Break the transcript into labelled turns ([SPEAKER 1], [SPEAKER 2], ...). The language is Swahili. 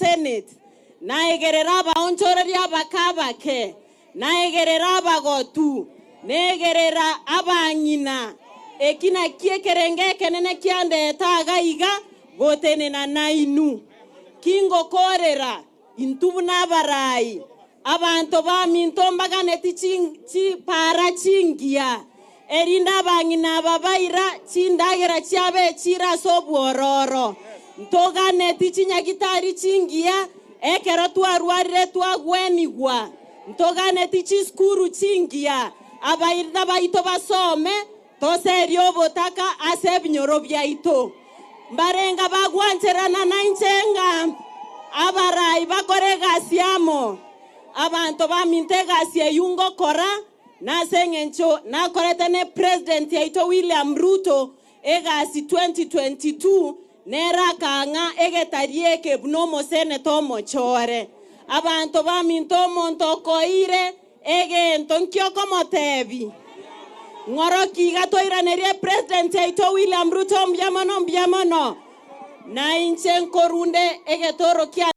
[SPEAKER 1] Senate naegerera baonchoreria bakabake naegerera bagotu negerera abanyina ekina kiekerenge kenene kiande tagaiga gotene na nainu kingo korera intubuna barai abantu bamintombaga neti para chingia erinda bangina babaira chindagera chiabe chira sobwororo ntoga neti chinyagitari chingia ekero twarwarire twagwenigwa ntoga neti chiskuru chingia abairda baito basome toserio botaka asebinyoro byaito mbarenga bagwancherana na inchenga abarai bakore gasiamo abantu baminte gasie yungo kora nasengencho nakoretene president yaito William Ruto egasi 2022 nera kanga egetarieke bunomo seneto mochore abantu baminto montokoire egento como tebi ngoroki gatoiranerie president yaito William Ruto mbiamono na inchen korunde egetoro kia